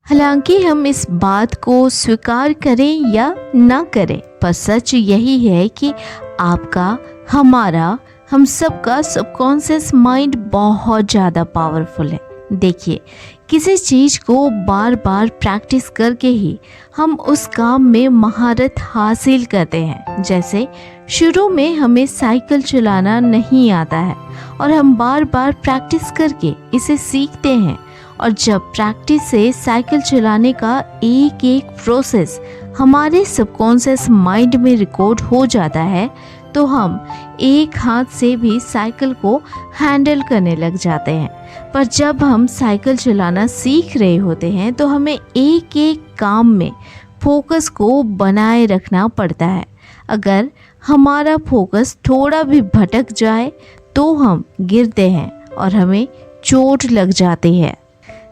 हालांकि हम इस बात को स्वीकार करें या ना करें, पर सच यही है कि आपका, हमारा, हम सबका सबकॉन्शियस माइंड बहुत ज़्यादा पावरफुल है। देखिए, किसी चीज़ को बार बार प्रैक्टिस करके ही हम उस काम में महारत हासिल करते हैं। जैसे शुरू में हमें साइकिल चलाना नहीं आता है और हम बार बार प्रैक्टिस करके इसे सीखते हैं, और जब प्रैक्टिस से साइकिल चलाने का एक एक प्रोसेस हमारे सबकॉन्शियस माइंड में रिकॉर्ड हो जाता है, तो हम एक हाथ से भी साइकिल को हैंडल करने लग जाते हैं। पर जब हम साइकिल चलाना सीख रहे होते हैं तो हमें एक एक काम में फोकस को बनाए रखना पड़ता है। अगर हमारा फोकस थोड़ा भी भटक जाए तो हम गिरते हैं और हमें चोट लग जाती है।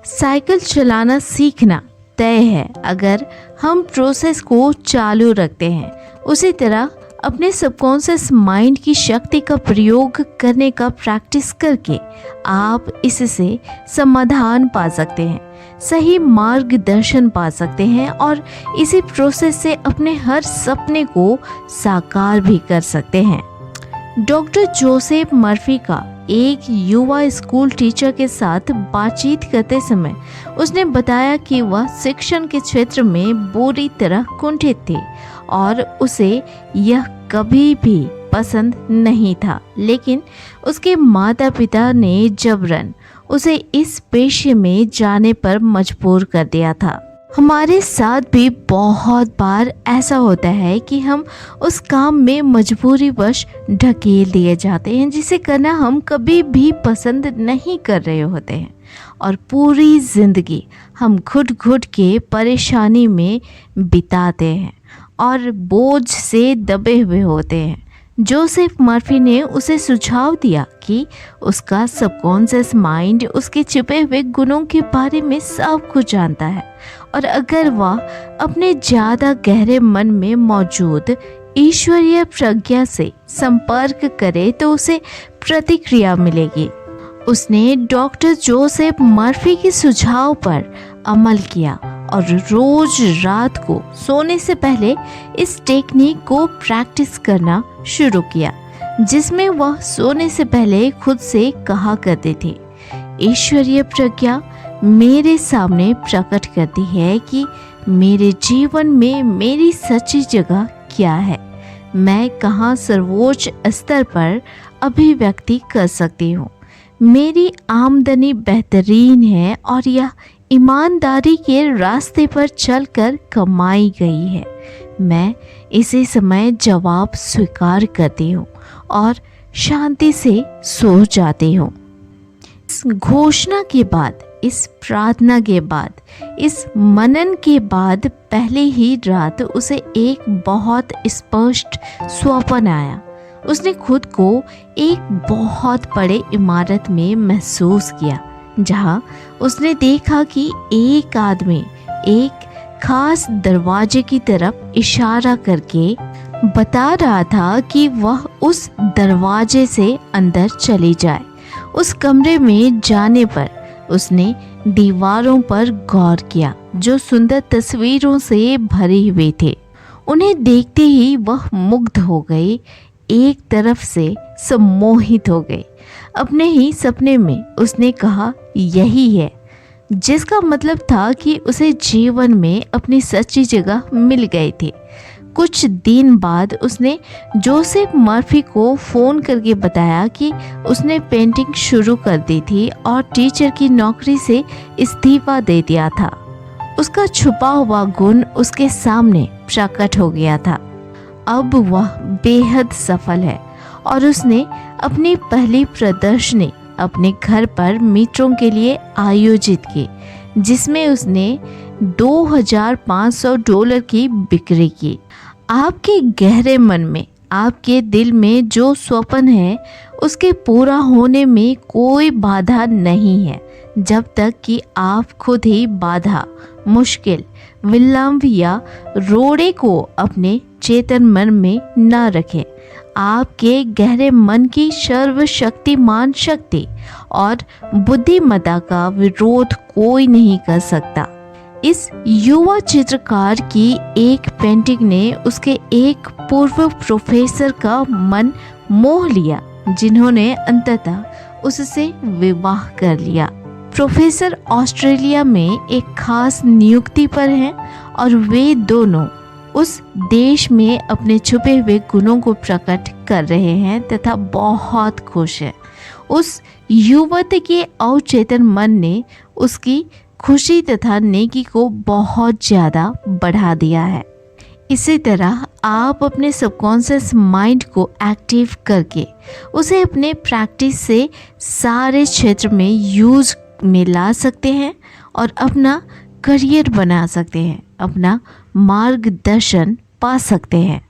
साइकिल चलाना सीखना तय है अगर हम प्रोसेस को चालू रखते हैं। उसी तरह अपने सबकॉन्शियस माइंड की शक्ति का प्रयोग करने का प्रैक्टिस करके आप इससे समाधान पा सकते हैं, सही मार्गदर्शन पा सकते हैं और इसी प्रोसेस से अपने हर सपने को साकार भी कर सकते हैं। डॉक्टर जोसेफ मर्फी का एक युवा स्कूल टीचर के साथ बातचीत करते समय उसने बताया कि वह शिक्षण के क्षेत्र में बुरी तरह कुंठित थी और उसे यह कभी भी पसंद नहीं था, लेकिन उसके माता पिता ने जबरन उसे इस पेशे में जाने पर मजबूर कर दिया था। हमारे साथ भी बहुत बार ऐसा होता है कि हम उस काम में मजबूरीवश ढकेल दिए जाते हैं जिसे करना हम कभी भी पसंद नहीं कर रहे होते हैं, और पूरी ज़िंदगी हम घुट घुट के परेशानी में बिताते हैं और बोझ से दबे हुए होते हैं। जोसेफ मर्फी ने उसे सुझाव दिया कि उसका सबकॉन्शियस माइंड उसके छिपे हुए गुणों के बारे में सब कुछ जानता है, और अगर वह अपने ज़्यादा गहरे मन में मौजूद ईश्वरीय प्रज्ञा से संपर्क करे तो उसे प्रतिक्रिया मिलेगी। उसने डॉक्टर जोसेफ मर्फी के सुझाव पर अमल किया और रोज रात को सोने से पहले इस टेक्निक को प्रैक्टिस करना शुरू किया, जिसमें वह सोने से पहले खुद से कहा करते थे, ईश्वरीय प्रज्ञा मेरे सामने प्रकट करती है कि मेरे जीवन में मेरी सच्ची जगह क्या है, मैं कहाँ सर्वोच्च स्तर पर अभिव्यक्ति कर सकती हूँ। मेरी आमदनी बेहतरीन है और यह ईमानदारी के रास्ते पर चलकर कमाई गई है। मैं इसी समय जवाब स्वीकार करती हूँ और शांति से सो जाती हूँ। इस घोषणा के बाद, इस प्रार्थना के बाद, इस मनन के बाद पहले ही रात उसे एक बहुत स्पष्ट स्वप्न आया। उसने खुद को एक बहुत बड़े इमारत में महसूस किया, जहां उसने देखा कि एक आदमी एक खास दरवाजे की तरफ इशारा करके बता रहा था कि वह उस दरवाजे से अंदर चली जाए। उस कमरे में जाने पर उसने दीवारों पर गौर किया जो सुंदर तस्वीरों से भरे हुए थे। उन्हें देखते ही वह मुग्ध हो गई, एक तरफ से सम्मोहित हो गई। अपने ही सपने में उसने कहा, यही है, जिसका मतलब था कि उसे जीवन में अपनी सच्ची जगह मिल गई थी। कुछ दिन बाद उसने जोसेफ मर्फी को फ़ोन करके बताया कि उसने पेंटिंग शुरू कर दी थी और टीचर की नौकरी से इस्तीफा दे दिया था। उसका छुपा हुआ गुण उसके सामने प्रकट हो गया था। अब वह बेहद सफल है और उसने अपनी पहली प्रदर्शनी अपने घर पर मित्रों के लिए आयोजित की, जिसमें उसने $2,500 की बिक्री की। आपके गहरे मन में, आपके दिल में जो स्वप्न है उसके पूरा होने में कोई बाधा नहीं है, जब तक कि आप खुद ही बाधा, मुश्किल, विलंब या रोड़े को अपने चेतन मन में न रखें। आपके गहरे मन की सर्वशक्तिमान शक्ति और बुद्धिमत्ता का विरोध कोई नहीं कर सकता। इस युवा चित्रकार की एक पेंटिंग ने उसके एक पूर्व प्रोफेसर का मन मोह लिया, जिन्होंने अंततः उससे विवाह कर लिया। प्रोफेसर ऑस्ट्रेलिया में एक खास नियुक्ति पर हैं और वे दोनों उस देश में अपने छुपे हुए गुणों को प्रकट कर रहे हैं तथा बहुत खुश हैं। उस युवती के अवचेतन मन ने उसकी खुशी तथा नेकी को बहुत ज़्यादा बढ़ा दिया है। इसी तरह आप अपने सबकॉन्शियस माइंड को एक्टिव करके उसे अपने प्रैक्टिस से सारे क्षेत्र में यूज में ला सकते हैं और अपना करियर बना सकते हैं, अपना मार्गदर्शन पा सकते हैं।